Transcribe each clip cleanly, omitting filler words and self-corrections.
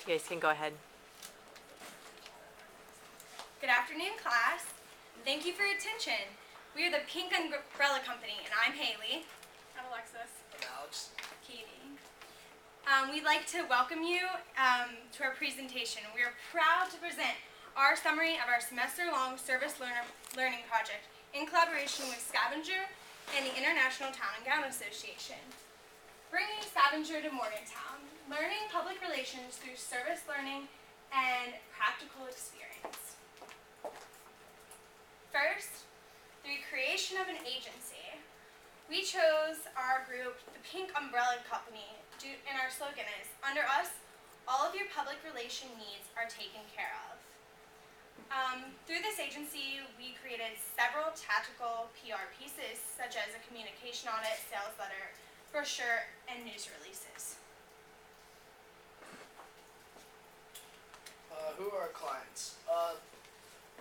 You guys can go ahead. Good afternoon, class. Thank you for your attention. We are the Pink Umbrella Company, and I'm Haley. I'm Alexis. I'm Alex. Katie. We'd like to welcome you to our presentation. We are proud to present our summary of our semester-long service learning project in collaboration with Scavenger and the International Town and Gown Association. Bringing Scavenger to Morgantown, learning public relations through service learning and practical experience. First, through creation of an agency, we chose our group, the Pink Umbrella Company, and our slogan is, "Under us, all of your public relation needs are taken care of." Through this agency, we created several tactical PR pieces, such as a communication audit, sales letter, brochure, and news releases. Who are our clients?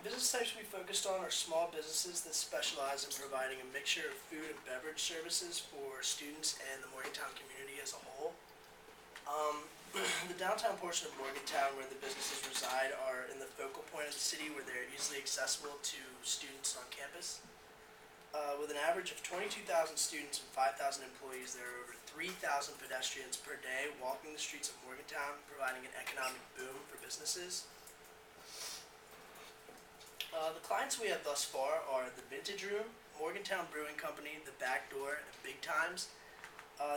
Business types we focused on are small businesses that specialize in providing a mixture of food and beverage services for students and the Morgantown community as a whole. The downtown portion of Morgantown, where the businesses reside, are in the focal point of the city where they're easily accessible to students on campus. With an average of 22,000 students and 5,000 employees, there are over 3,000 pedestrians per day walking the streets of Morgantown, providing an economic boom for businesses. The clients we have thus far are the Vintage Room, Morgantown Brewing Company, the Back Door, and Big Times.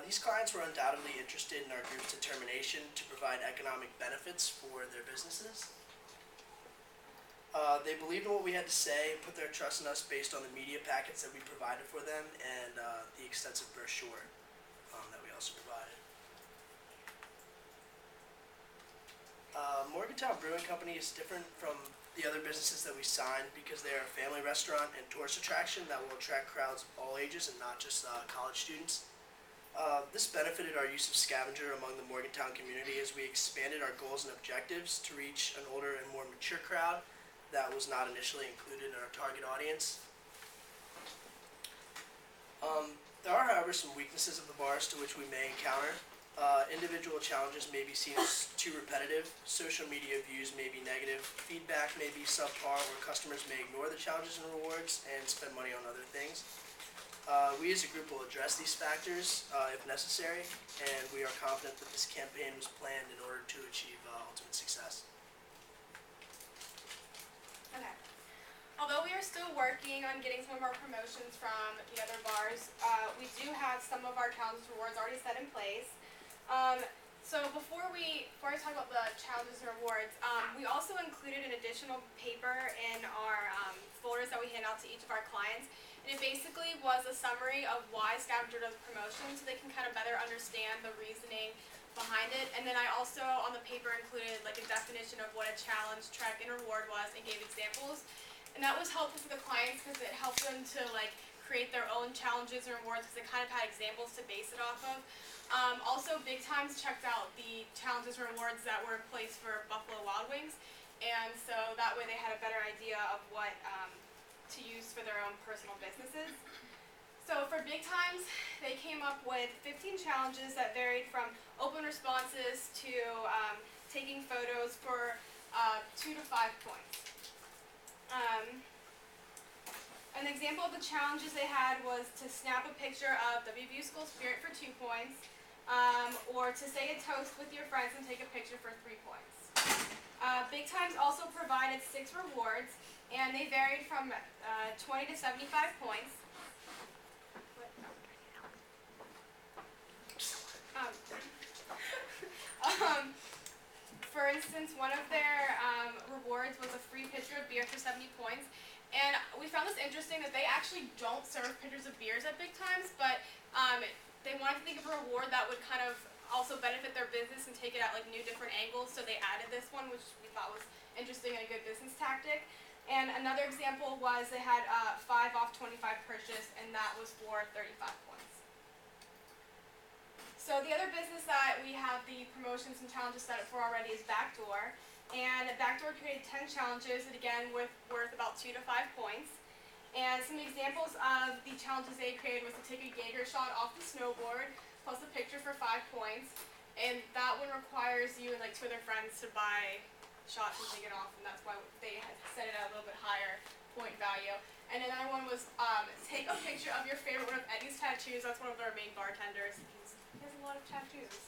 These clients were undoubtedly interested in our group's determination to provide economic benefits for their businesses. They believed in what we had to say and put their trust in us based on the media packets that we provided for them and the extensive brochure that we also provided. Morgantown Brewing Company is different from the other businesses that we signed because they are a family restaurant and tourist attraction that will attract crowds of all ages and not just college students. This benefited our use of Scavenger among the Morgantown community as we expanded our goals and objectives to reach an older and more mature crowd that was not initially included in our target audience. There are, however, some weaknesses of the bars to which we may encounter. Individual challenges may be seen as too repetitive, social media views may be negative, feedback may be subpar, or customers may ignore the challenges and rewards and spend money on other things. We as a group will address these factors if necessary, and we are confident that this campaign was planned in order to achieve ultimate success. Okay. Although we are still working on getting some of our promotions from the other bars, we do have some of our challenges and rewards already set in place. So before I talk about the challenges and rewards, we also included an additional paper in our folders that we hand out to each of our clients. And it basically was a summary of why Scavenger does promotions so they can kind of better understand the reasoning behind it. And then I also on the paper included like a definition of what a challenge, trek, and reward was and gave examples. And that was helpful for the clients because it helped them to like create their own challenges and rewards because they kind of had examples to base it off of. Also, Big Times checked out the challenges and rewards that were in place for Buffalo Wild Wings, and so that way they had a better idea of what to use for their own personal businesses. So for Big Times, they came up with 15 challenges that varied from open responses to taking photos for 2 to 5 points. An example of the challenges they had was to snap a picture of WVU School Spirit for 2 points, or to say a toast with your friends and take a picture for 3 points. Big Times also provided 6 rewards, and they varied from 20 to 75 points. For instance, one of their rewards was a free pitcher of beer for 70 points. And we found this interesting that they actually don't serve pitchers of beers at Big Times, but they wanted to think of a reward that would kind of also benefit their business and take it at like new different angles, so they added this one, which we thought was interesting and a good business tactic. And another example was they had 5 off 25 purchase, and that was for 35 points. So the other business that we have the promotions and challenges set up for already is Backdoor. And Backdoor created 10 challenges, and again worth about 2 to 5 points. And some examples of the challenges they created was to take a Jaeger shot off the snowboard, plus a picture for 5 points. and that one requires you and like 2 other friends to buy shots and take it off, and that's why they had set it at a little bit higher point value. And another one was take a picture of your favorite one of Eddie's tattoos. That's one of our main bartenders. He has a lot of tattoos.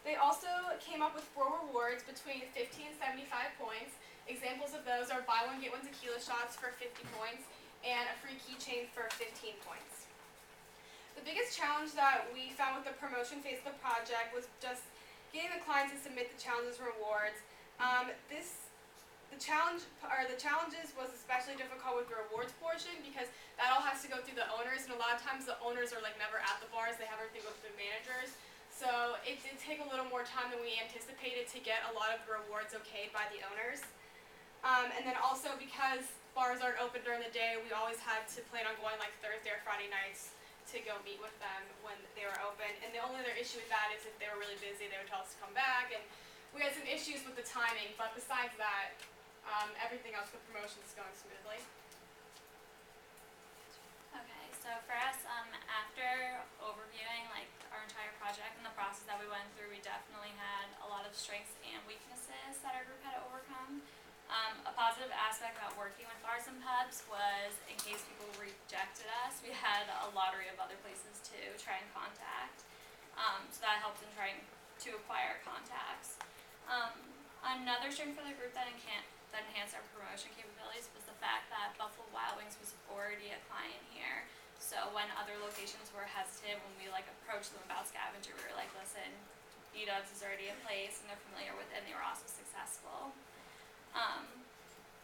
They also came up with 4 rewards between 50 and 75 points. Examples of those are buy one get one tequila shots for 50 points and a free keychain for 15 points. The biggest challenge that we found with the promotion phase of the project was just getting the clients to submit the challenges and rewards. The challenges was especially difficult with the rewards portion because that all has to go through the owners, and a lot of times the owners are like never at the bars. They have everything go through the managers. So it did take a little more time than we anticipated to get a lot of the rewards okayed by the owners. And then also because bars aren't open during the day, we always had to plan on going like Thursday or Friday nights to go meet with them when they were open. And the only other issue with that is if they were really busy, they would tell us to come back. And we had some issues with the timing, but besides that, everything else with promotion is going smoothly. Okay, so for us, after overviewing like our entire project and the process that we went through, we definitely had a lot of strengths and weaknesses that our group had to overcome. A positive aspect about working with bars and pubs was, in case people rejected us, we had a lottery of other places to try and contact. So that helped in trying to acquire contacts. Another strength for the group that enhanced our promotion capabilities was the fact that Buffalo Wild Wings was already a client here. So when other locations were hesitant, when we like approached them about scavenger, we were like, listen, B-Dubs is already in place and they're familiar with it, and they were also successful.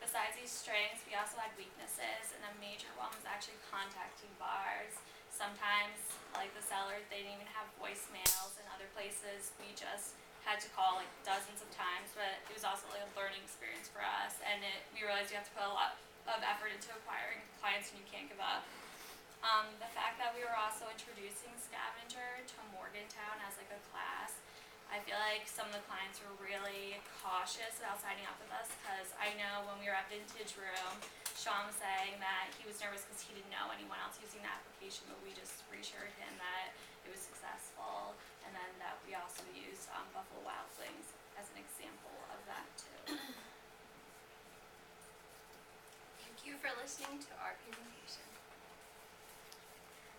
Besides these strengths, we also had weaknesses, and a major one was actually contacting bars. Sometimes, like the sellers, they didn't even have voicemails, and other places we just had to call like dozens of times, but it was also like a learning experience for us, and we realized you have to put a lot of effort into acquiring clients and you can't give up. The fact that we were also introducing scavenger to Morgantown as like a class, I feel like some of the clients were really cautious about signing up with us, because I know when we were at Vintage Room, Sean was saying that he was nervous because he didn't know anyone else using the application, but we just reassured him that it was successful, and then that we also used Buffalo Wild Wings as an example of that too. Thank you for listening to our presentation.